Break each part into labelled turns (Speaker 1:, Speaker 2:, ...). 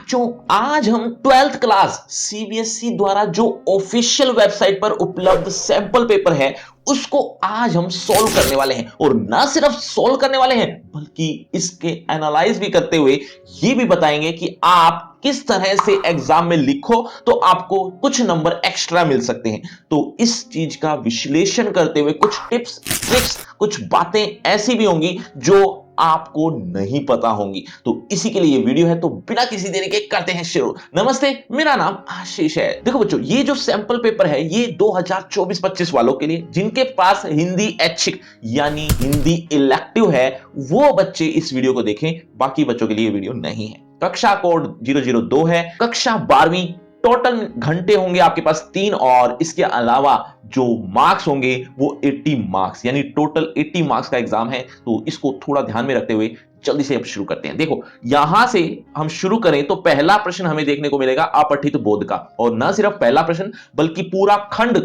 Speaker 1: बच्चों, आज हम 12th क्लास सीबीएसई द्वारा जो ऑफिशियल वेबसाइट पर उपलब्ध सैंपल पेपर है उसको आज हम सॉल्व करने वाले हैं। और ना सिर्फ सॉल्व करने वाले हैं बल्कि इसके एनालाइज भी करते हुए ये भी बताएंगे कि आप किस तरह से एग्जाम में लिखो तो आपको कुछ नंबर एक्स्ट्रा मिल सकते हैं। तो इस चीज का विश्लेषण करते हुए कुछ टिप्स ट्रिक्स, कुछ बातें ऐसी भी होंगी जो आपको नहीं पता होंगी। तो इसी के लिए ये वीडियो है, तो बिना किसी देरी के करते हैं शुरू। नमस्ते, मेरा नाम आशीष है। देखो बच्चों, ये जो सैंपल पेपर है ये 2024-25 वालों के लिए, जिनके पास हिंदी ऐच्छिक यानी हिंदी इलेक्टिव है, वो बच्चे इस वीडियो को देखें। बाकी बच्चों के लिए ये वीडियो नहीं है। कक्षा कोड 002 है, कक्षा 12वीं। टोटल घंटे होंगे आपके पास 3 और इसके अलावा जो मार्क्स होंगे वो 80 मार्क्स, यानी टोटल 80 मार्क्स का एग्जाम है। तो इसको थोड़ा ध्यान में रखते हुए जल्दी से अब शुरू करते हैं। देखो, यहां से हम शुरू करें तो पहला प्रश्न हमें देखने को मिलेगा अपठित बोध का। और न सिर्फ पहला प्रश्न बल्कि पूरा खंड,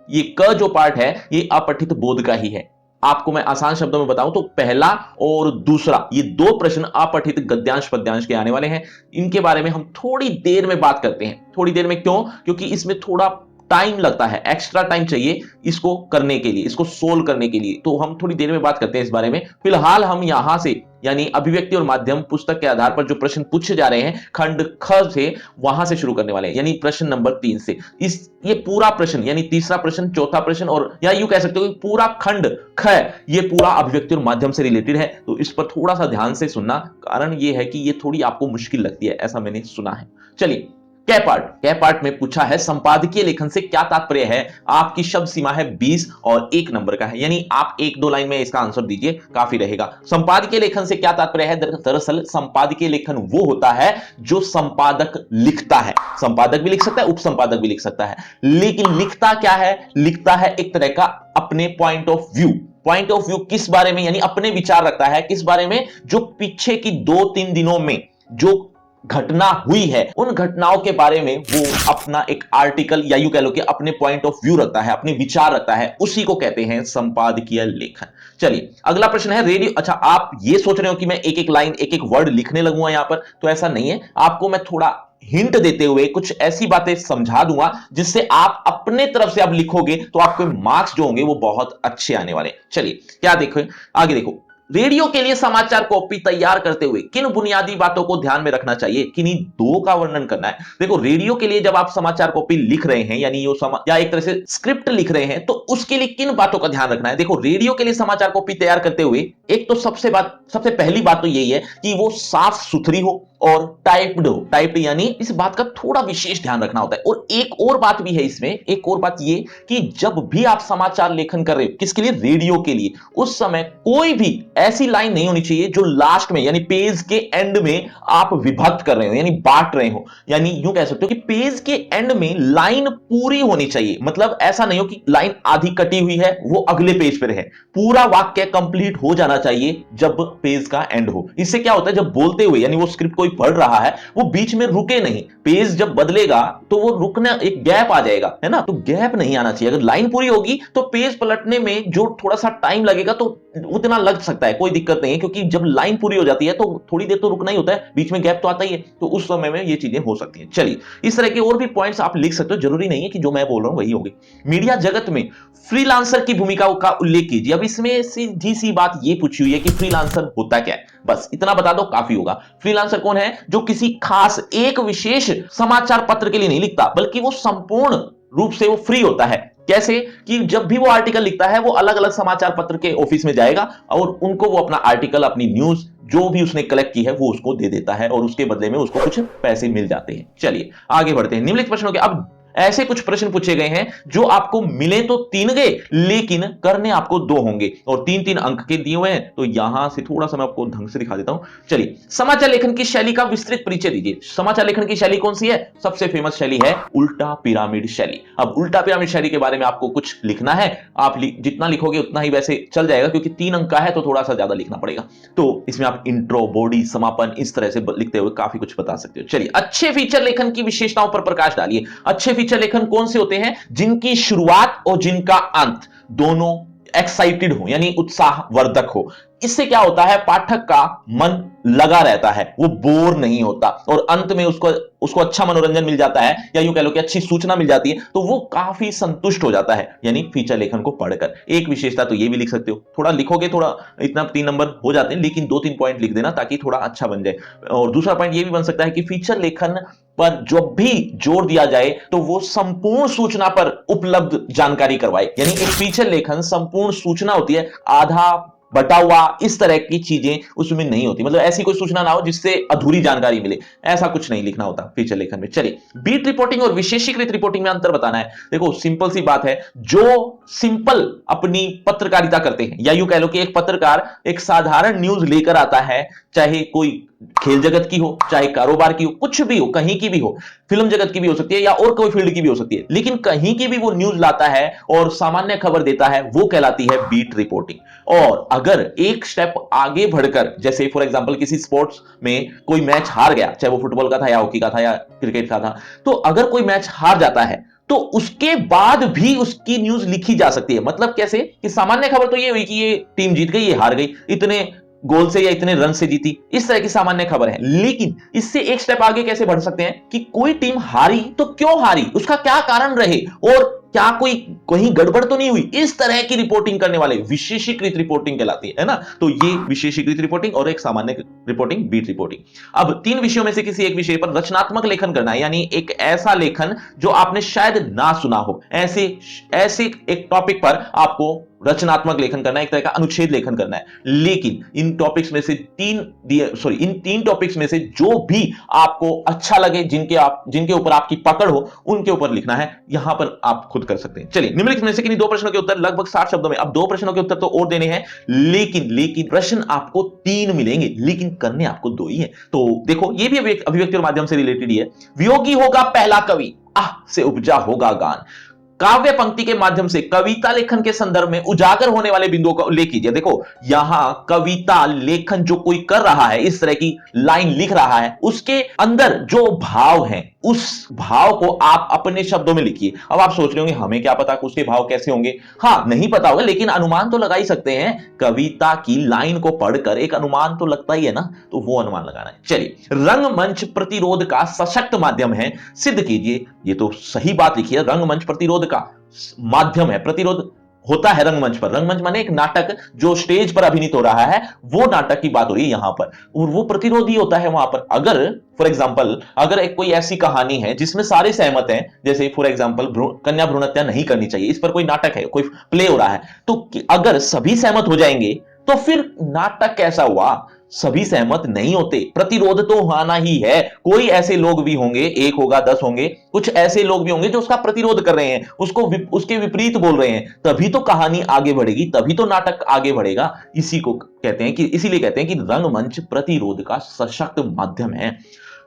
Speaker 1: ये क जो पार्ट है ये अपठित बोध का ही है। आपको मैं आसान शब्दों में बताऊं तो पहला और दूसरा ये 2 प्रश्न अपठित गद्यांश पद्यांश के आने वाले हैं। इनके बारे में हम थोड़ी देर में बात करते हैं। थोड़ी देर में क्यों? क्योंकि इसमें थोड़ा टाइम लगता है, एक्स्ट्रा टाइम चाहिए इसको करने के लिए, इसको सोल्व करने के लिए। तो हम थोड़ी देर में बात करते हैं इस बारे में। फिलहाल हम यहां से यानी अभिव्यक्ति और माध्यम पुस्तक के आधार पर जो प्रश्न पूछे जा रहे हैं खंड ख से, वहां से शुरू करने वाले हैं, यानी प्रश्न नंबर 3 से। ये पूरा प्रश्न यानी तीसरा प्रश्न, चौथा प्रश्न और या यूं कह सकते हो कि पूरा खंड ख ये पूरा अभिव्यक्ति और माध्यम से रिलेटेड है। तो इस पर थोड़ा सा ध्यान से सुनना, कारण ये है कि ये थोड़ी आपको मुश्किल लगती है, ऐसा मैंने सुना है। चलिए, कै पार्ट में पूछा है संपादकीय लेखन से क्या तात्पर्य है। आपकी शब्द सीमा है 20 और 1 नंबर का है, यानी आप 1-2 लाइन में इसका आंसर दीजिए, काफी रहेगा। संपादकीय लेखन से क्या तात्पर्य है? दरअसल संपादकीय लेखन वो होता है जो संपादक लिखता है। संपादक भी लिख सकता है, उपसंपादक भी लिख सकता है, लेकिन लिखता क्या है? लिखता है एक तरह का अपने point of view. Point of view किस बारे में? यानी अपने विचार रखता है किस बारे में? जो पीछे की 2-3 दिनों में जो घटना हुई है उन घटनाओं के बारे में वो अपना एक आर्टिकल या यूं कह लो कि अपने पॉइंट ऑफ व्यू रखता है, अपने विचार रखता है, उसी को कहते हैं संपादकीय लेखन। चलिए, अगला प्रश्न है रेडियो। अच्छा, आप ये सोच रहे हो कि मैं एक एक लाइन, एक एक वर्ड लिखने लगूंगा यहां पर, तो ऐसा नहीं है। आपको मैं थोड़ा हिंट देते हुए कुछ ऐसी बातें समझा दूंगा जिससे आप अपने तरफ से अब लिखोगे तो आपके मार्क्स जो होंगे वो बहुत अच्छे आने वाले। चलिए, क्या देखो आगे। देखो, रेडियो के लिए समाचार कॉपी तैयार करते हुए किन बुनियादी बातों को ध्यान में रखना चाहिए? किन्हीं 2 का वर्णन करना है। देखो, रेडियो के लिए जब आप समाचार कॉपी लिख रहे हैं यानी या एक तरह से स्क्रिप्ट लिख रहे हैं तो उसके लिए किन बातों का ध्यान रखना है? देखो, रेडियो के लिए समाचार कॉपी तैयार करते हुए एक तो सबसे पहली बात तो यही है कि वो साफ सुथरी हो और टाइप्ड हो। टाइप्ड यानी इस बात का थोड़ा विशेष ध्यान रखना होता है। और एक और बात भी है इसमें, एक और बात ये कि जब भी आप समाचार लेखन कर रहे हो, किसके लिए? रेडियो के लिए, उस समय कोई भी ऐसी लाइन नहीं होनी चाहिए जो लास्ट में यानी पेज के एंड में आप विभक्त कर रहे हो यानी बांट रहे हो। यानी यूं कह सकते हो कि पेज के एंड में लाइन पूरी होनी चाहिए। मतलब ऐसा नहीं हो कि लाइन आधी कटी हुई है वो अगले पेज पर है, पूरा वाक्य कंप्लीट हो जाना चाहिए जब पेज का एंड हो। इससे क्या होता है, जब बोलते हुए यानी वो स्क्रिप्ट कोई पढ़ रहा है वो बीच में रुके नहीं। पेज जब बदलेगा तो वो रुकना, एक गैप आ जाएगा, है ना? तो गैप नहीं आना चाहिए। अगर लाइन पूरी होगी तो पेज पलटने में जो थोड़ा सा टाइम लगेगा तो उतना लग सकता है, कोई दिक्कत नहीं है, क्योंकि जब लाइन पूरी हो जाती है तो थोड़ी देर तो रुकना ही होता है, बीच में गैप तो आता ही है, तो उस समय में ये चीजें हो सकती हैं। चलिए, इस तरह के और भी पॉइंट्स आप लिख सकते हो, जरूरी नहीं है कि जो मैं बोल रहा हूं वही होगी। मीडिया जगत में फ्रीलांसर की भूमिका का उल्लेख कीजिए। अब इसमें सीधी सी बात ये पूछी हुई है कि फ्रीलांसर होता क्या है, बस इतना बता दो काफी होगा। फ्रीलांसर कौन है? जो किसी खास एक विशेष समाचार पत्र के लिए नहीं लिखता, बल्कि वो संपूर्ण रूप से वो फ्री होता है। कैसे? कि जब भी वो आर्टिकल लिखता है वो अलग अलग समाचार पत्र के ऑफिस में जाएगा और उनको वो अपना आर्टिकल, अपनी न्यूज जो भी उसने कलेक्ट की है वो उसको दे देता है और उसके बदले में उसको कुछ पैसे मिल जाते हैं। चलिए, आगे बढ़ते हैं। निम्नलिखित प्रश्नों के अब ऐसे कुछ प्रश्न पूछे गए हैं जो आपको मिले तो 3 गए लेकिन करने आपको 2 होंगे और 3-3 अंक के दिए हुए हैं। तो यहां से थोड़ा सा मैं आपको ढंग से दिखा देता हूं। चलिए, समाचार लेखन की शैली का विस्तृत परिचय दीजिए। समाचार लेखन की शैली कौन सी है? सबसे फेमस शैली है उल्टा पिरामिड शैली। अब उल्टा पिरामिड शैली के बारे में आपको कुछ लिखना है। आप जितना लिखोगे उतना ही वैसे चल जाएगा, क्योंकि 3 अंक का है तो थोड़ा सा ज्यादा लिखना पड़ेगा। तो इसमें आप इंट्रो, बॉडी, समापन इस तरह से लिखते हुए काफी कुछ बता सकते हो। चलिए, अच्छे फीचर लेखन की विशेषताओं पर प्रकाश डालिए। अच्छे फीचर लेखन कौन से होते हैं? जिनकी शुरुआत और जिनका अंत दोनों एक्साइटेड हो यानी उत्साहवर्धक हो। इससे क्या होता है, पाठक का मन लगा रहता है, वो बोर नहीं होता और अंत में उसको उसको अच्छा मनोरंजन मिल जाता है, या यूं कह लो कि अच्छी सूचना मिल जाती है, तो वो काफी संतुष्ट हो जाता है, यानी फीचर लेखन को पढ़कर। एक विशेषता तो ये भी लिख सकते हो, थोड़ा लिखोगे, थोड़ा इतना 3 नंबर हो जाते हैं, लेकिन 2-3 पॉइंट लिख देना ताकि थोड़ा अच्छा बन जाए। और दूसरा पॉइंट ये भी बन सकता है कि फीचर लेखन पर जब भी जोर दिया जाए तो वो संपूर्ण सूचना पर उपलब्ध जानकारी करवाए, यानी एक फीचर लेखन संपूर्ण सूचना होती है, आधा बटा हुआ इस तरह की चीजें उसमें नहीं होती, मतलब ऐसी कोई सूचना ना हो जिससे अधूरी जानकारी मिले, ऐसा कुछ नहीं लिखना होता फीचर लेखन में। चलिए, बीट रिपोर्टिंग और विशेषीकृत रिपोर्टिंग में अंतर बताना है। देखो सिंपल सी बात है, जो सिंपल अपनी पत्रकारिता करते हैं, या यूं कह लो कि एक पत्रकार एक साधारण न्यूज लेकर आता है, चाहे कोई खेल जगत की हो, चाहे कारोबार की हो, कुछ भी हो, कहीं की भी हो, फिल्म जगत की भी हो सकती है या और कोई फील्ड की भी हो सकती है, लेकिन कहीं की भी वो न्यूज लाता है और सामान्य खबर देता है, वो कहलाती है बीट रिपोर्टिंग। और अगर एक स्टेप आगे बढ़कर, जैसे फॉर एग्जांपल किसी स्पोर्ट्स में कोई मैच हार गया, चाहे वो फुटबॉल का था या हॉकी का था या क्रिकेट का था, तो अगर कोई मैच हार जाता है तो उसके बाद भी उसकी न्यूज लिखी जा सकती है। मतलब कैसे, कि सामान्य खबर तो ये हुई कि ये टीम जीत गई, ये हार गई, इतने गोल से या इतने रन से जीती, इस तरह की सामान्य खबर है। लेकिन इससे एक स्टेप आगे कैसे बढ़ सकते हैं कि कोई टीम हारी तो क्यों हारी, उसका क्या कारण रहे, और क्या कोई कहीं गड़बड़ तो नहीं हुई, इस तरह की रिपोर्टिंग करने वाले विशेषीकृत रिपोर्टिंग कहलाती है ना। तो ये विशेषीकृत रिपोर्टिंग और एक सामान्य रिपोर्टिंग, बीट रिपोर्टिंग। अब 3 विषयों में से किसी एक विषय पर रचनात्मक लेखन करना है, यानी एक ऐसा लेखन जो आपने शायद ना सुना हो, ऐसे ऐसे एक टॉपिक पर आपको रचनात्मक लेखन करना है, एक तरह का अनुच्छेद लेखन करना है। लेकिन इन टॉपिक्स में से इन 3 टॉपिक्स में से जो भी आपको अच्छा लगे, जिनके ऊपर आपकी पकड़ हो, उनके ऊपर लिखना है। यहां पर आप खुद कर सकते हैं। चलिए, निम्नलिखित में से किन्हीं 2 प्रश्नों के उत्तर लगभग 60 शब्दों में। अब 2 प्रश्नों के उत्तर तो और देने हैं, लेकिन प्रश्न आपको 3 मिलेंगे, लेकिन करने आपको 2 ही है। तो देखो, ये भी अभिव्यक्ति और माध्यम से रिलेटेड ही है। वियोगी होगा पहला कवि, आह से उपजा होगा गान। काव्य पंक्ति के माध्यम से कविता लेखन के संदर्भ में उजागर होने वाले बिंदुओं का उल्लेख कीजिए। देखो, यहां कविता लेखन जो कोई कर रहा है, इस तरह की लाइन लिख रहा है, उसके अंदर जो भाव है, उस भाव को आप अपने शब्दों में लिखिए। अब आप सोच रहे होंगे हमें क्या पता कि उसके भाव कैसे होंगे। हाँ, नहीं पता होगा, लेकिन अनुमान तो लगा ही सकते हैं। कविता की लाइन को पढ़कर एक अनुमान तो लगता ही है ना, तो वो अनुमान लगाना है। चलिए, रंगमंच प्रतिरोध का सशक्त माध्यम है, सिद्ध कीजिए। ये तो सही बात लिखी है, रंगमंच प्रतिरोध का माध्यम है, प्रतिरोध होता है रंगमंच पर। रंगमंच माने एक नाटक जो स्टेज पर अभिनीत हो रहा है, वो नाटक की बात हो रही है यहां पर, और वो प्रतिरोधी होता है वहां पर। अगर फॉर एग्जांपल, अगर एक कोई ऐसी कहानी है जिसमें सारे सहमत हैं, जैसे फॉर एग्जांपल कन्या भ्रूण हत्या नहीं करनी चाहिए, इस पर कोई नाटक है, कोई प्ले हो रहा है, तो अगर सभी सहमत हो जाएंगे तो फिर नाटक कैसा हुआ। सभी सहमत नहीं होते, प्रतिरोध तो आना ही है। कोई ऐसे लोग भी होंगे, 1 होगा, 10 होंगे, कुछ ऐसे लोग भी होंगे जो उसका प्रतिरोध कर रहे हैं, उसके विपरीत बोल रहे हैं, तभी तो कहानी आगे बढ़ेगी, तभी तो नाटक आगे बढ़ेगा। इसीलिए कहते हैं कि रंगमंच प्रतिरोध का सशक्त माध्यम है।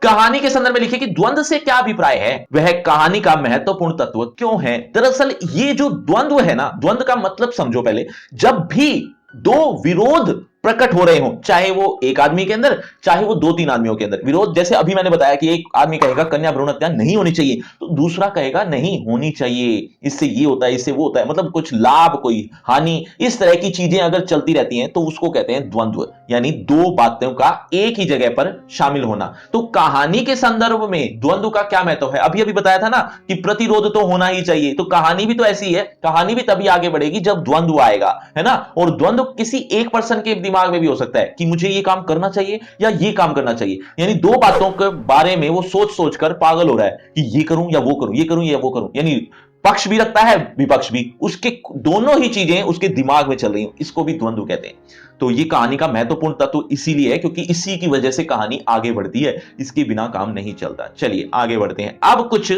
Speaker 1: कहानी के संदर्भ में लिखिए कि द्वंद्व से क्या अभिप्राय है, वह कहानी का महत्वपूर्ण तत्व क्यों है। दरअसल ये जो द्वंद्व है ना, द्वंद्व का मतलब समझो पहले। जब भी 2 विरोध प्रकट हो रहे हो, चाहे वो एक आदमी के अंदर, चाहे वो 2-3 आदमियों के अंदर विरोध, जैसे अभी मैंने बताया कि एक आदमी कहेगा कन्या भ्रूण हत्या नहीं होनी चाहिए, तो दूसरा कहेगा नहीं होनी चाहिए, इससे ये होता है, इससे वो होता है, मतलब कुछ लाभ, कोई हानि, इस तरह की चीजें अगर चलती रहती हैं तो उसको कहते हैं द्वंद्व, यानी 2 बातों का एक ही जगह पर शामिल होना। तो कहानी के संदर्भ में द्वंद्व का क्या महत्व है, अभी अभी बताया था ना कि प्रतिरोध तो होना ही चाहिए, तो कहानी भी तो ऐसी है, कहानी भी तभी आगे बढ़ेगी जब द्वंद्व आएगा, है ना। और द्वंद्व किसी एक पर्सन के दिमाग में भी हो सकता है कि मुझे ये काम करना चाहिए या ये काम करना चाहिए, यानी 2 बातों के बारे में वो सोच सोच कर पागल हो रहा है कि ये करूं या वो करूं, ये करूं या वो करूं, यानी पक्ष भी रखता है, विपक्ष भी, उसके दोनों ही चीजें उसके दिमाग में चल रही हैं, इसको भी द्वंद्व कहते हैं। तो ये कहानी का महत्वपूर्ण तत्व इसीलिए है क्योंकि इसी की वजह से कहानी आगे बढ़ती है, इसके बिना काम नहीं चलता। चलिए आगे बढ़ते हैं। अब कुछ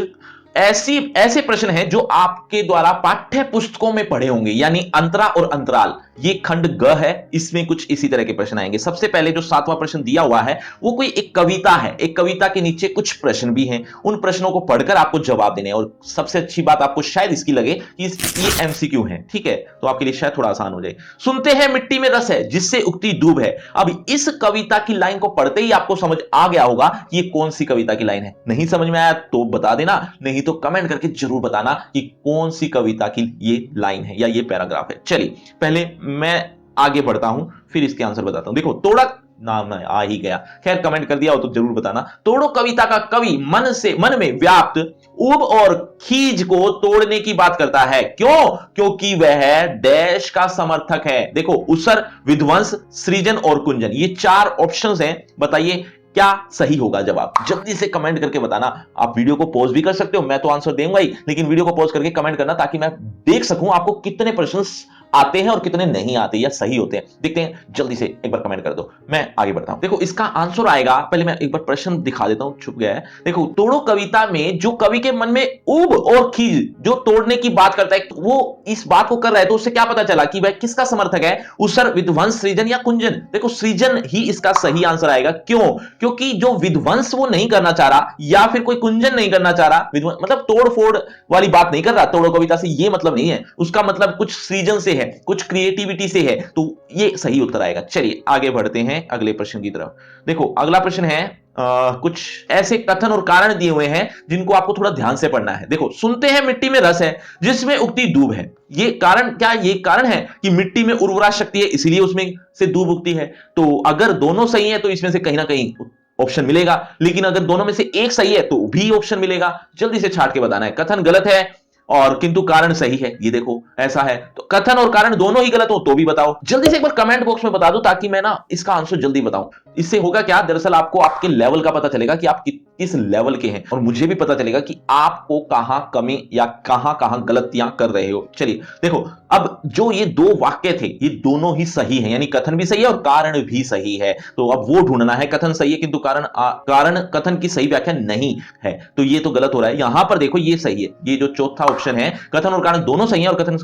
Speaker 1: ऐसे प्रश्न हैं जो आपके द्वारा पाठ्य पुस्तकों में पढ़े होंगे, यानी अंतरा और अंतराल, ये खंड ग है, इसमें कुछ इसी तरह के प्रश्न आएंगे। सबसे पहले जो 7वां प्रश्न दिया हुआ है वो कोई एक कविता है, एक कविता के नीचे कुछ प्रश्न भी हैं, उन प्रश्नों को पढ़कर आपको जवाब देने हैं। और सबसे अच्छी बात आपको शायद इसकी लगे कि ये एमसीक्यू है, ठीक है, तो आपके लिए शायद थोड़ा आसान हो जाए। सुनते हैं मिट्टी में रस है जिससे उगती दूब है। अब इस कविता की लाइन को पढ़ते ही आपको समझ आ गया होगा कि ये कौन सी कविता की लाइन है। नहीं समझ में आया तो बता देना, नहीं तो कमेंट करके जरूर बताना कि कौन सी कविता की ये लाइन है या ये पैराग्राफ है। चलिए, पहले मैं आगे बढ़ता हूं, फिर इसके आंसर बताता हूं। देखो तोड़ा नाम ना आ ही गया, खैर कमेंट कर दिया हो तो जरूर बताना। तोड़ो कविता का कवि मन में व्याप्त ऊब और खीज को तोड़ने की बात करता है। क्यों? क्योंकि वह डैश का समर्थक है। देखो उसर, विध्वंस, सृजन और कुंजन, ये 4 ऑप्शंस हैं। बताइए क्या सही होगा जवाब? जल्दी से कमेंट करके बताना। आप वीडियो को पॉज भी कर सकते हो, मैं तो आंसर दूंगा ही, लेकिन वीडियो को पॉज करके कमेंट करना ताकि मैं देख सकूं आपको कितने प्रश्न आते हैं और कितने नहीं आते या सही होते हैं। देखते हैं, जल्दी से एक बार कमेंट कर दो, मैं आगे बढ़ता हूं। देखो इसका आंसर आएगा, पहले मैं एक बार प्रश्न दिखा देता हूं, छुप गया है। देखो तोड़ो कविता में जो कवि के मन में ऊब और खीज जो तोड़ने की बात करता है, वो इस बात को कर रहा है, तो उससे क्या पता चला कि वह किसका समर्थक है? उसर, विध्वंस, सृजन या कुंजन? देखो सृजन ही इसका सही आंसर आएगा। क्यों? क्योंकि जो विध्वंस वो नहीं करना चाह रहा या फिर कोई कुंजन नहीं करना चाह रहा, विध्वंस मतलब तोड़ फोड़ वाली बात नहीं कर रहा, तोड़ो कविता से ये मतलब नहीं है, उसका मतलब कुछ सृजन से है, कुछ क्रिएटिविटी से है, तो ये सही उत्तर आएगा। चलिए आगे बढ़ते हैं अगले प्रश्न की तरफ। देखो अगला प्रश्न है कुछ ऐसे कथन और कारण दिए हुए हैं जिनको आपको थोड़ा ध्यान से पढ़ना है। देखो सुनते हैं मिट्टी में रस है जिसमें उगती दूब है, ये कारण क्या? ये कारण है कि मिट्टी में उर्वरा शक्ति है इसीलिए उसमें से दूब उगती है। तो अगर दोनों सही है तो इसमें से कहीं ना कहीं ऑप्शन मिलेगा, लेकिन अगर दोनों में से एक सही है तो भी ऑप्शन मिलेगा। जल्दी से छाट के बताना है। कथन गलत है और किंतु कारण सही है, ये देखो ऐसा है, तो कथन और कारण दोनों ही गलत हो तो भी बताओ। जल्दी से एक बार कमेंट बॉक्स में बता दो ताकि मैं ना इसका आंसर जल्दी बताऊं। इससे होगा क्या, दरअसल आपको आपके लेवल का पता चलेगा कि आप किस लेवल के हैं, और मुझे भी पता चलेगा कि आपको कहां कमी या कहां कहां गलतियां कर रहे हो। चलिए देखो, अब जो ये 2 वाक्य थे ये दोनों ही सही हैं, यानी कथन भी सही है और कारण भी सही है। तो अब वो ढूंढना है, कथन सही है किंतु कारण कथन की सही व्याख्या नहीं है, तो ये तो गलत हो रहा है। यहां पर देखो ये सही है, ये जो चौथा ऑप्शन है, कथन और कारण दोनों सही है और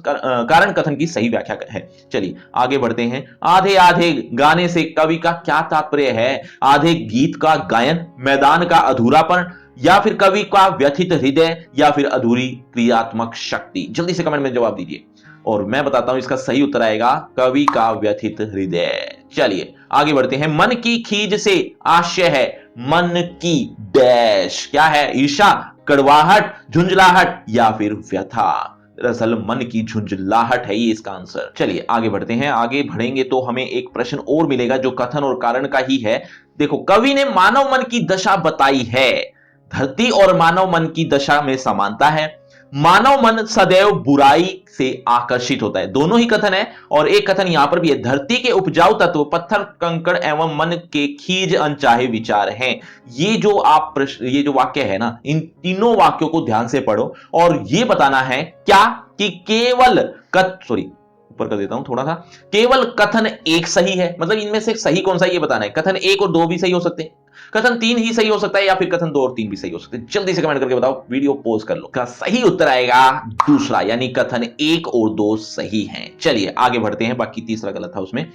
Speaker 1: कारण कथन की सही व्याख्या है। चलिए आगे बढ़ते हैं। आधे आधे गाने से कवि का क्या तात्पर्य है? आधे गीत का गायन, मैदान का अधूरापन, या फिर कवि का व्यथित हृदय, या फिर अधूरी क्रियात्मक शक्ति? जल्दी से कमेंट में जवाब दीजिए और मैं बताता हूं इसका सही उत्तर आएगा कवि का व्यथित हृदय। चलिए आगे बढ़ते हैं। मन की खीज से आशय है, मन की डैश क्या है? ईर्षा, कड़वाहट, झुंझलाहट या फिर व्यथा? दरअसल मन की झुंझलाहट है ये इसका आंसर। चलिए आगे बढ़ते हैं। आगे बढ़ेंगे तो हमें एक प्रश्न और मिलेगा जो कथन और कारण का ही है। देखो कवि ने मानव मन की दशा बताई है, धरती और मानव मन की दशा में समानता है, मानव मन सदैव बुराई से आकर्षित होता है। दोनों ही कथन है और एक कथन यहां पर भी है, धरती के उपजाऊ तत्व पत्थर कंकड़ एवं मन के खीज अनचाहे विचार हैं। ये जो वाक्य है ना, इन तीनों वाक्यों को ध्यान से पढ़ो और ये बताना है क्या कि ऊपर कर देता हूं थोड़ा सा, केवल कथन एक सही है, मतलब इनमें से सही कौन सा ये बताना है। कथन 1 और 2 भी सही हो सकते हैं, कथन 3 ही सही हो सकता है, या फिर कथन 2 और 3 भी सही हो सकते हैं। जल्दी से कमेंट करके बताओ, वीडियो पॉज कर लो। का सही उत्तर आएगा दूसरा, यानी कथन 1 और 2 सही हैं। चलिए आगे बढ़ते हैं, बाकी तीसरा गलत था उसमें।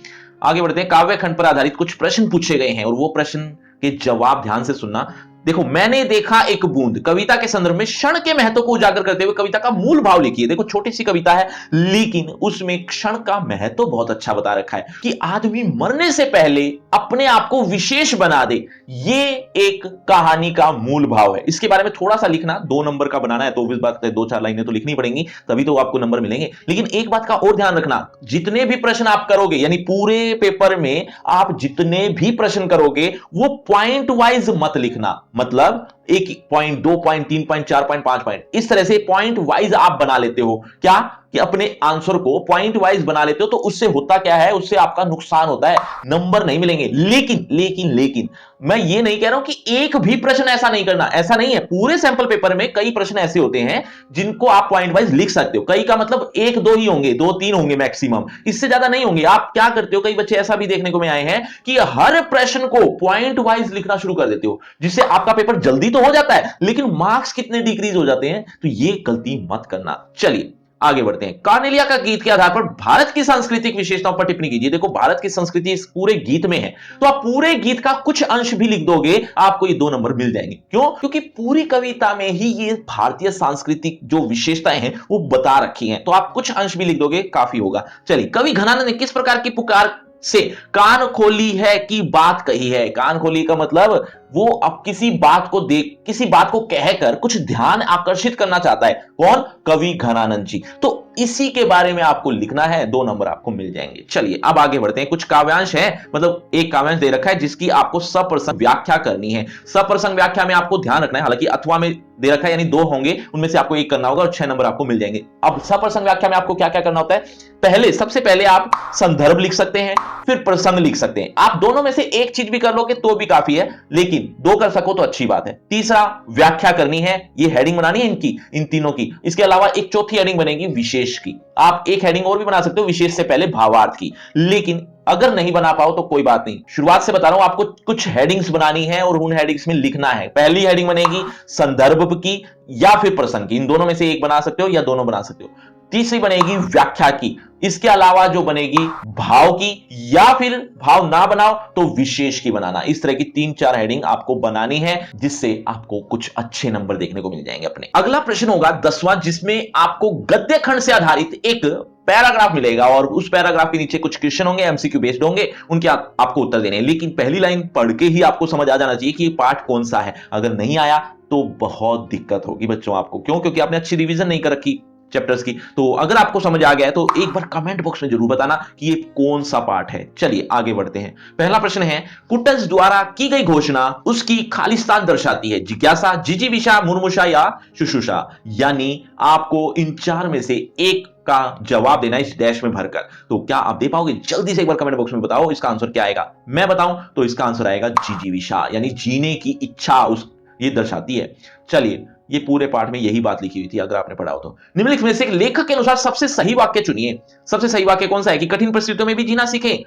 Speaker 1: आगे बढ़ते हैं। काव्य खंड पर आधारित कुछ प्रश्न पूछे गए हैं और वो प्रश्न के जवाब ध्यान से सुनना। देखो, मैंने देखा एक बूंद कविता के संदर्भ में क्षण के महत्व को उजागर करते हुए कविता का मूल भाव लिखिए। देखो छोटी सी कविता है लेकिन उसमें क्षण का महत्व बहुत अच्छा बता रखा है कि आदमी मरने से पहले अपने आप को विशेष बना दे, ये एक कहानी का मूल भाव है। इसके बारे में थोड़ा सा लिखना, 2 नंबर का बनाना है तो इस बात 2-4 लाइनें तो लिखनी पड़ेंगी, तभी तो आपको नंबर मिलेंगे। लेकिन एक बात का और ध्यान रखना, जितने भी प्रश्न आप करोगे, यानी पूरे पेपर में आप जितने भी प्रश्न करोगे वो पॉइंट वाइज मत लिखना। मतलब 1 point, 2 point, 3 point, 4 point, 5 point, इस तरह से पॉइंट वाइज आप बना लेते हो। क्या कि अपने आंसर को पॉइंट वाइज बना लेते हो, तो उससे होता क्या है, उससे आपका नुकसान होता है, नंबर नहीं मिलेंगे। लेकिन मैं ये नहीं कह रहा हूं कि एक भी प्रश्न ऐसा नहीं करना, ऐसा नहीं है। पूरे सैंपल पेपर में कई प्रश्न ऐसे होते हैं जिनको आप पॉइंट वाइज लिख सकते हो। कई का मतलब 1-2 ही होंगे, 2-3 होंगे मैक्सिमम, इससे ज्यादा नहीं होंगे। आप क्या करते हो, कई बच्चे ऐसा भी देखने को में आए हैं कि हर प्रश्न को पॉइंट वाइज लिखना शुरू कर देते हो, जिससे आपका पेपर जल्दी तो हो जाता है लेकिन मार्क्स कितने डिक्रीज हो जाते हैं। तो ये गलती मत करना। चलिए आगे बढ़ते हैं। कार्नेलिया का गीत के आधार पर भारत की सांस्कृतिक विशेषताओं पर टिप्पणी कीजिए। देखो भारत की संस्कृति इस पूरे गीत में है, तो आप पूरे गीत का कुछ अंश भी लिख दोगे, आपको ये 2 नंबर मिल जाएंगे। क्यों? क्योंकि पूरी कविता में ही ये भारतीय सांस्कृतिक जो विशेषताएं हैं वो बता रखी हैं, तो आप कुछ अंश भी लिख दोगे काफी होगा। चलिए, कवि घनानंद ने किस प्रकार की पुकार से कान खोली है की बात कही है? कान खोली का मतलब वो अब किसी बात को कहकर कुछ ध्यान आकर्षित करना चाहता है। कौन? कवि घनानंद जी। तो इसी के बारे में आपको लिखना है, 2 नंबर आपको मिल जाएंगे। चलिए अब आगे बढ़ते हैं। कुछ काव्यांश है, मतलब एक काव्यांश दे रखा है जिसकी आपको सप्रसंग व्याख्या करनी है। सप्रसंग व्याख्या में आपको ध्यान रखना है, हालांकि अथवा में दे रखा है यानी 2 होंगे, उनमें से आपको एक करना होगा और 6 नंबर आपको मिल जाएंगे। अब सप्रसंग व्याख्या में आपको क्या क्या करना होता है? सबसे पहले आप संदर्भ लिख सकते हैं, फिर प्रसंग लिख सकते हैं। आप दोनों में से एक चीज भी कर लोगे तो भी काफी है, लेकिन 2 कर सको तो अच्छी बात है। तीसरा, व्याख्या करनी है, ये हेडिंग बनानी है इनकी, इन तीनों की। इसके अलावा एक चौथी हेडिंग बनेगी विशेष की। आप एक हेडिंग और भी बना सकते हो विशेष से पहले भावार्थ की, लेकिन अगर नहीं बना पाओ तो कोई बात नहीं। शुरुआत से बता रहा हूं, आपको कुछ हेडिंग्स बनानी है और उन हेडिंग्स में लिखना है। पहली हेडिंग बनेगी संदर्भ की या फिर प्रसंग की, इन दोनों में से एक बना सकते हो या दोनों बना सकते हो। तीसरी बनेगी व्याख्या की। इसके अलावा जो बनेगी भाव की, या फिर भाव ना बनाओ तो विशेष की बनाना। इस तरह की 3-4 हेडिंग आपको बनानी है, जिससे आपको कुछ अच्छे नंबर देखने को मिल जाएंगे अपने। अगला प्रश्न होगा 10वां, जिसमें आपको गद्य खंड से आधारित एक पैराग्राफ मिलेगा और उस पैराग्राफ के नीचे कुछ क्वेश्चन होंगे, एमसीक्यू बेस्ड होंगे, उनके आपको उत्तर देने हैं। लेकिन पहली लाइन पढ़ के ही आपको समझ आ जाना चाहिए कि ये पार्ट कौन सा है। अगर नहीं आया तो बहुत दिक्कत होगी बच्चों आपको। क्यों? क्योंकि आपने अच्छी रिवीजन नहीं कर रखी चैप्टर्स की। तो अगर आपको समझ आ गया है तो एक बार कमेंट बॉक्स में जरूर बताना कि ये कौन सा पार्ट है। चलिए आगे बढ़ते हैं। पहला प्रश्न है, कुटज द्वारा की गई घोषणा उसकी खालिस्तान दर्शाती है। जिज्ञासा, जिजीविषा, मुर्मुषा या शुश्रूषा। यानी आपको इन 4 में से एक का जवाब देना इस डैश में भरकर। तो क्या आप दे पाओगे? जल्दी से एक बार कमेंट बॉक्स में बताओ इसका आंसर क्या आएगा। मैं बताऊं तो इसका आंसर आएगा जिजीविषा, यानी जीने की इच्छा ये दर्शाती है। चलिए, ये पूरे पाठ में यही बात लिखी हुई थी अगर आपने पढ़ा हो तो। निम्नलिखित में से लेखक के अनुसार सबसे सही वाक्य चुनिए। सबसे सही वाक्य कौन सा है कि कठिन परिस्थितियों में भी जीना सीखें।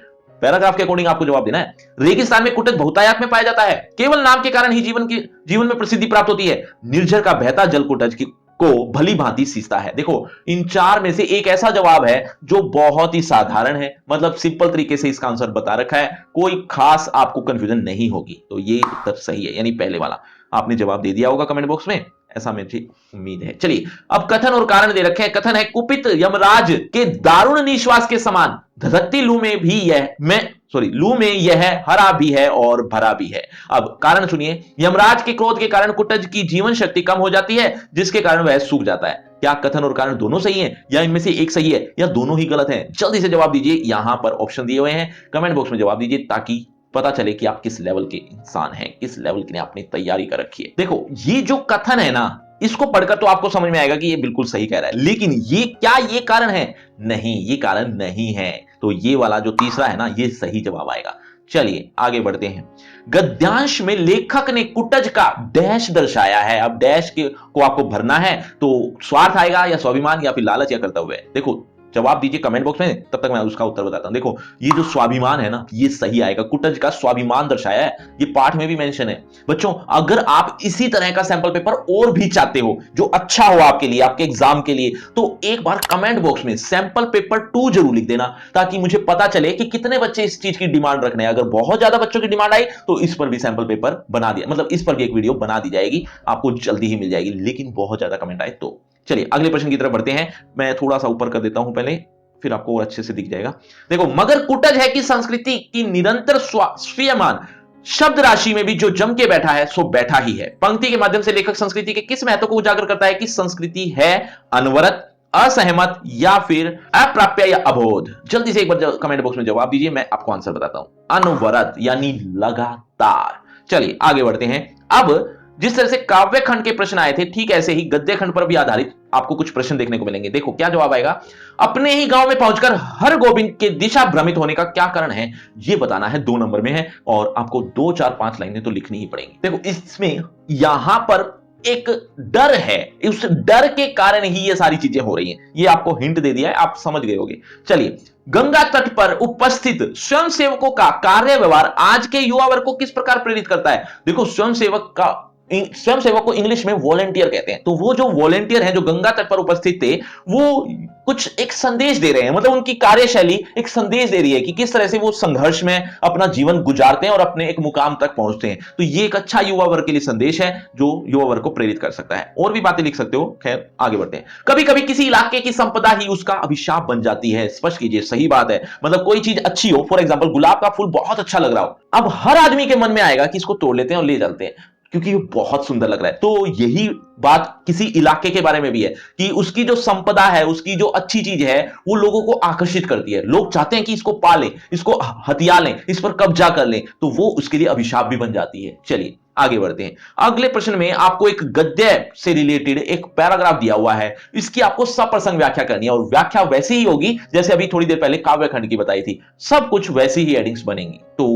Speaker 1: पैराग्राफ के अकॉर्डिंग आपको जवाब देना है। रेगिस्तान में कुटज बहुतायत में पाया जाता है। केवल नाम के कारण ही जीवन में प्रसिद्धि प्राप्त होती है। निर्झर का बहता जल कुटज को भली भांति सींचता है। देखो, इन 4 में से एक ऐसा जवाब है जो बहुत ही साधारण है, मतलब सिंपल तरीके से इसका आंसर बता रखा है, कोई खास आपको कंफ्यूजन नहीं होगी। तो ये उत्तर सही है, यानी पहले वाला। आपने जवाब दे दिया होगा कमेंट बॉक्स में, ऐसा मुझे उम्मीद है। चलिए अब कथन और कारण दे रखे हैं। कथन है, कुपित यमराज के दारुण निश्वास के समान धधकती लू में यह हरा भी है और भरा भी है। अब कारण सुनिए। यमराज के क्रोध के कारण कुटज की जीवन शक्ति कम हो जाती है, जिसके कारण वह सूख जाता है। क्या कथन और कारण दोनों सही हैं, या इनमें से एक सही है, या दोनों ही गलत हैं? जल्दी से जवाब दीजिए। यहां पर ऑप्शन दिए हुए हैं, कमेंट बॉक्स में जवाब दीजिए ताकि पता चले कि आप किस लेवल के इंसान हैं, किस लेवल की आपने तैयारी कर रखी है। देखो, ये जो कथन है ना, इसको पढ़कर तो आपको समझ में आएगा कि ये बिल्कुल सही कह रहा है, लेकिन ये कारण है? नहीं, ये कारण नहीं है। तो ये वाला जो तीसरा है ना, ये सही जवाब आएगा। चलिए आगे बढ़ते हैं। गद्यांश में लेखक ने कुटज का डैश दर्शाया है। अब डैश को आपको भरना है, तो स्वार्थ आएगा या स्वाभिमान या फिर लालच या कर्तव्य। देखो, जवाब दीजिए कमेंट बॉक्स में, तब तक मैं उसका उत्तर बताता हूं। देखो, ये जो स्वाभिमान है ना, ये सही आएगा। कुटज का स्वाभिमान दर्शाया है, ये पाठ में भी मेंशन है। बच्चों, अगर आप इसी तरह का सैंपल पेपर और भी चाहते हो जो अच्छा हो आपके लिए, आपके एग्जाम के लिए, तो एक बार कमेंट बॉक्स में सैंपल पेपर 2 जरूर लिख देना, ताकि मुझे पता चले कि कितने बच्चे इस चीज की डिमांड रखने हैं। अगर बहुत ज्यादा बच्चों की डिमांड आई तो इस पर भी सैंपल पेपर बना दिया, मतलब इस पर भी एक वीडियो बना दी जाएगी, आपको जल्दी ही मिल जाएगी, लेकिन बहुत ज्यादा कमेंट आए तो। चलिए अगले प्रश्न की तरफ बढ़ते हैं। मैं थोड़ा सा ऊपर कर देता हूं पहले, फिर आपको और अच्छे से दिख जाएगा। देखो, मगर कुटज है कि संस्कृति की निरंतर स्वीयमान शब्द राशि में भी जो जम के बैठा है सो बैठा ही है। पंक्ति के माध्यम से लेखक संस्कृति के किस महत्व को उजागर करता है कि संस्कृति है अनवरत, असहमत या फिर अप्राप्य या अबोध? जल्दी से एक बार कमेंट बॉक्स में जवाब दीजिए, मैं आपको आंसर बताता हूं। अनवरत यानी लगातार। चलिए आगे बढ़ते हैं। अब जिस तरह से काव्य खंड के प्रश्न आए थे, ठीक ऐसे ही गद्य खंड पर भी आधारित आपको कुछ प्रश्न देखने को मिलेंगे। देखो क्या जवाब आएगा। अपने ही गांव में पहुंचकर हर गोविंद के दिशा भ्रमित होने का क्या कारण है, यह बताना है। 2 नंबर में है और आपको 2, 4, 5 लाइनें तो लिखनी ही पड़ेंगी। देखो, इसमें यहां पर एक डर है, उस डर के कारण ही ये सारी चीजें हो रही हैं। ये आपको हिंट दे दिया है, आप समझ गए होंगे। चलिए, गंगा तट पर उपस्थित स्वयंसेवकों का कार्य व्यवहार आज के युवा वर्ग को किस प्रकार प्रेरित करता है? देखो, स्वयंसेवक को इंग्लिश में वॉलंटियर कहते हैं। तो वो जो वॉलंटियर हैं, जो गंगा तट पर उपस्थित थे, वो कुछ एक संदेश दे रहे हैं, मतलब उनकी कार्यशैली एक संदेश दे रही है कि किस तरह से वो संघर्ष में अपना जीवन गुजारते हैं और अपने एक मुकाम तक पहुंचते हैं। तो ये एक अच्छा युवा वर्ग के लिए संदेश है जो युवा वर्ग को प्रेरित कर सकता है। और भी बातें लिख सकते हो, खैर आगे बढ़ते हैं। कभी कभी किसी इलाके की संपदा ही उसका अभिशाप बन जाती है। स्पष्ट कीजिए। सही बात है, मतलब कोई चीज अच्छी हो, फॉर एग्जाम्पल गुलाब का फूल बहुत अच्छा लग रहा हो, अब हर आदमी के मन में आएगा कि इसको तोड़ लेते हैं और ले चलते हैं। क्योंकि ये बहुत सुंदर लग रहा है। तो यही बात किसी इलाके के बारे में भी है कि उसकी जो संपदा है, उसकी जो अच्छी चीज है, वो लोगों को आकर्षित करती है। लोग चाहते हैं कि इसको पालें, इसको हथिया लें, इस पर कब्जा कर लें, तो वो उसके लिए अभिशाप भी बन जाती है। चलिए आगे बढ़ते हैं। अगले प्रश्न में आपको एक गद्य से रिलेटेड एक पैराग्राफ दिया हुआ है। इसकी आपको सप्रसंग व्याख्या करनी है और व्याख्या वैसी ही होगी जैसे अभी थोड़ी देर पहले काव्य खंड की बताई थी। सब कुछ वैसी ही हेडिंग्स बनेंगी। तो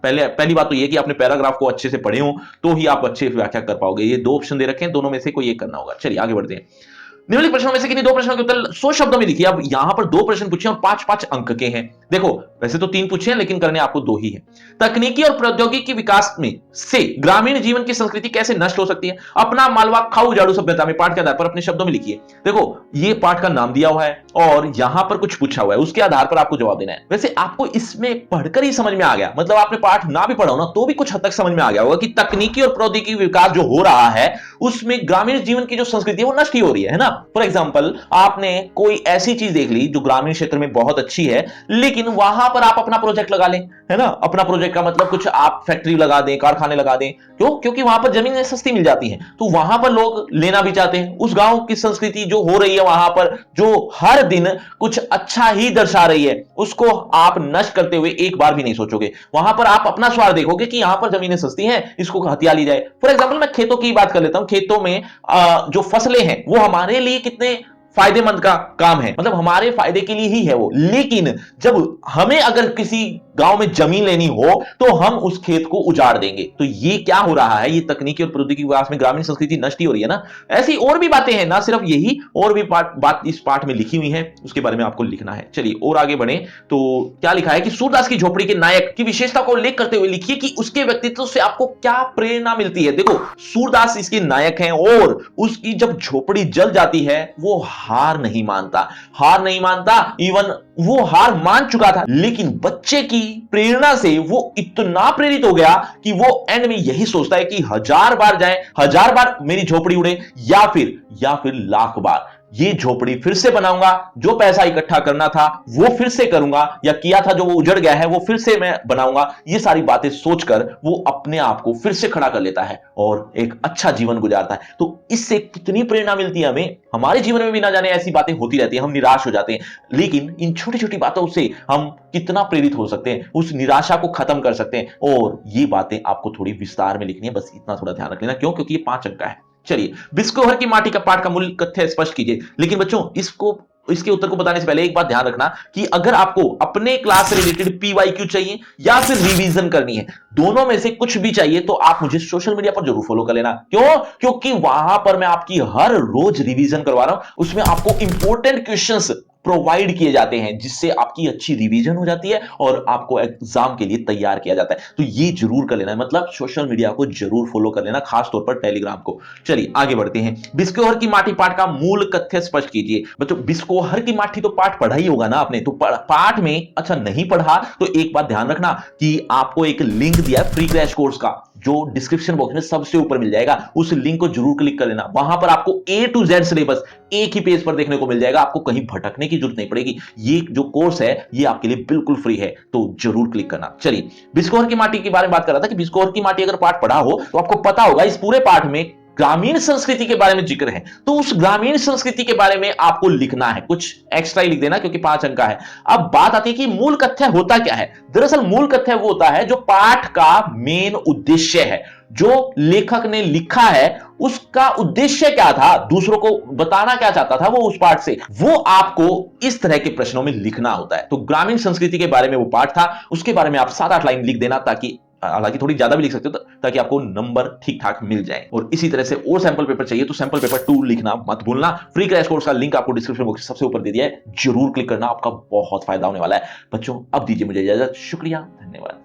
Speaker 1: पहली बात तो ये कि आपने पैराग्राफ को अच्छे से पढ़े हो तो ही आप अच्छे से व्याख्या कर पाओगे। ये दो ऑप्शन दे रखे हैं, दोनों में से कोई एक करना होगा। चलिए आगे बढ़ते हैं। निम्नलिखित प्रश्नों में से किन्हीं दो प्रश्नों के उत्तर 100 शब्दों में लिखिए। अब यहां पर दो प्रश्न पूछे और 5-5 अंक के हैं। देखो वैसे तो 3 पूछे हैं लेकिन करने आपको 2 ही है। तकनीकी और प्रौद्योगिकी विकास में से ग्रामीण जीवन की संस्कृति कैसे नष्ट हो सकती है? अपना मालवा खाऊ उजाड़ू सभ्यता में पाठ के आधार पर अपने शब्दों में लिखिए। देखो ये पाठ का नाम दिया हुआ है और यहां पर कुछ पूछा हुआ है, उसके आधार पर आपको जवाब देना है। वैसे आपको इसमें पढ़कर ही समझ में आ गया, मतलब आपने पाठ ना भी पढ़ा हो ना तो भी कुछ हद तक समझ में आ गया होगा कि तकनीकी और प्रौद्योगिकी विकास जो हो रहा है उसमें ग्रामीण जीवन की जो संस्कृति है वो नष्ट ही हो रही है ना। फॉर एग्जाम्पल आपने कोई ऐसी चीज देख ली जो ग्रामीण क्षेत्र में बहुत अच्छी है, लेकिन वहां पर आप अपना प्रोजेक्ट लगा लें, है ना। अपना प्रोजेक्ट का मतलब कुछ आप फैक्ट्री लगा दें, कारखाने लगा दें। क्यों? क्योंकि वहां पर जमीनें सस्ती मिल जाती हैं, तो वहां पर लोग लेना भी चाहते हैं। उस गांव की संस्कृति जो हो रही है वहां पर, जो हर दिन कुछ अच्छा ही दर्शा रही है, उसको आप नष्ट करते हुए एक बार भी नहीं सोचोगे। वहां पर आप अपना स्वार्थ देखोगे कि यहां पर जमीनें सस्ती हैं, इसको हथिया ली जाए। फॉर एग्जाम्पल मैं खेतों की बात कर लेता हूं। खेतों में जो फसलें हैं वो हमारे लिए कितने फायदेमंद का काम है, मतलब हमारे फायदे के लिए ही है वो। लेकिन जब हमें अगर किसी गांव में जमीन लेनी हो तो हम उस खेत को उजाड़ देंगे। तो ये क्या हो रहा है? ये तकनीकी और प्रौद्योगिकी विकास में ग्रामीण संस्कृति नष्ट ही हो रही है ना। ऐसी और भी बातें हैं, ना सिर्फ यही, और भी बात इस पाठ में लिखी हुई है, उसके बारे में आपको लिखना है। चलिए और आगे बढ़े तो क्या लिखा है कि सूरदास की झोपड़ी के नायक की विशेषता को उल्लेख करते हुए लिखिए कि उसके व्यक्तित्व से आपको क्या प्रेरणा मिलती है। देखो सूरदास इसके नायक हैं और उसकी जब झोपड़ी जल जाती है वो हार नहीं मानता, हार नहीं मानता। इवन वो हार मान चुका था, लेकिन बच्चे की प्रेरणा से वो इतना प्रेरित हो गया कि वो एंड में यही सोचता है कि 1000 बार जाए, 1000 बार मेरी झोपड़ी उड़े, या फिर लाख बार ये झोपड़ी फिर से बनाऊंगा। जो पैसा इकट्ठा करना था वो फिर से करूंगा, या किया था जो वो उजड़ गया है वो फिर से मैं बनाऊंगा। ये सारी बातें सोचकर वो अपने आप को फिर से खड़ा कर लेता है और एक अच्छा जीवन गुजारता है। तो इससे कितनी प्रेरणा मिलती है हमें। हमारे जीवन में भी ना जाने ऐसी बातें होती रहती है, हम निराश हो जाते हैं, लेकिन इन छोटी छोटी बातों से हम कितना प्रेरित हो सकते हैं, उस निराशा को खत्म कर सकते हैं। और ये बातें आपको थोड़ी विस्तार में लिखनी है, बस इतना थोड़ा ध्यान रख लेना। क्यों? क्योंकि ये 5 अंक का है। चलिए बिस्कोहर की माटी का पाठ का मूल कथ्य स्पष्ट कीजिए। लेकिन बच्चों इसके उत्तर को बताने से पहले एक बात ध्यान रखना कि अगर आपको अपने क्लास से रिलेटेड पीवाईक्यू चाहिए या फिर रिवीजन करनी है, दोनों में से कुछ भी चाहिए, तो आप मुझे सोशल मीडिया पर जरूर फॉलो कर लेना। क्यों? क्योंकि वहां पर मैं आपकी हर रोज रिवीजन करवा रहा हूं। उसमें आपको इंपॉर्टेंट क्वेश्चंस प्रोवाइड किए जाते हैं जिससे आपकी अच्छी रिवीजन हो जाती है और आपको एग्जाम के लिए तैयार किया जाता है। तो ये जरूर कर लेना है, मतलब सोशल मीडिया को जरूर फॉलो कर लेना, खास तौर पर टेलीग्राम को। चलिए आगे बढ़ते हैं। बिस्कोहर की माटी पाठ का मूल कथ्य स्पष्ट कीजिए। बच्चों बिस्कोहर की माटी तो पाठ पढ़ा ही होगा ना आपने, तो पाठ में अच्छा नहीं पढ़ा तो एक बात ध्यान रखना कि आपको एक लिंक दिया है फ्री क्रैश कोर्स का, जो डिस्क्रिप्शन बॉक्स में सबसे ऊपर मिल जाएगा। उस लिंक को जरूर क्लिक कर लेना। वहां पर आपको A to Z सिलेबस एक ही पेज पर देखने को मिल जाएगा, आपको कहीं भटकने की जरूरत नहीं पड़ेगी। ये जो कोर्स है ये आपके लिए बिल्कुल फ्री है, तो जरूर क्लिक करना। चलिए बिस्कोहर की माटी के बारे में बात कर रहा था कि बिस्कोहर की माटी अगर पाठ पढ़ा हो तो आपको पता होगा इस पूरे पाठ में ग्रामीण संस्कृति के बारे में जिक्र है। तो उस ग्रामीण संस्कृति के बारे में आपको लिखना है, कुछ एक्स्ट्रा ही लिख देना क्योंकि 5 अंक का है। अब बात आती है कि मूल कथ्य होता क्या है। दरअसल मूल कथ्य वो होता है जो पाठ का मेन उद्देश्य है, जो लेखक ने लिखा है उसका उद्देश्य क्या था, दूसरों को बताना क्या चाहता था वो उस पाठ से, वो आपको इस तरह के प्रश्नों में लिखना होता है। तो ग्रामीण संस्कृति के बारे में वो पाठ था, उसके बारे में आप 7-8 लाइन लिख देना, ताकि हालांकि थोड़ी ज्यादा भी लिख सकते हो ताकि आपको नंबर ठीक ठाक मिल जाए। और इसी तरह से और सैंपल पेपर चाहिए तो सैंपल पेपर 2 लिखना मत भूलना। फ्री क्रैश कोर्स का लिंक आपको डिस्क्रिप्शन बॉक्स सबसे ऊपर दे दिया है, जरूर क्लिक करना, आपका बहुत फायदा होने वाला है। बच्चों अब दीजिए मुझे इजाजत, शुक्रिया, धन्यवाद।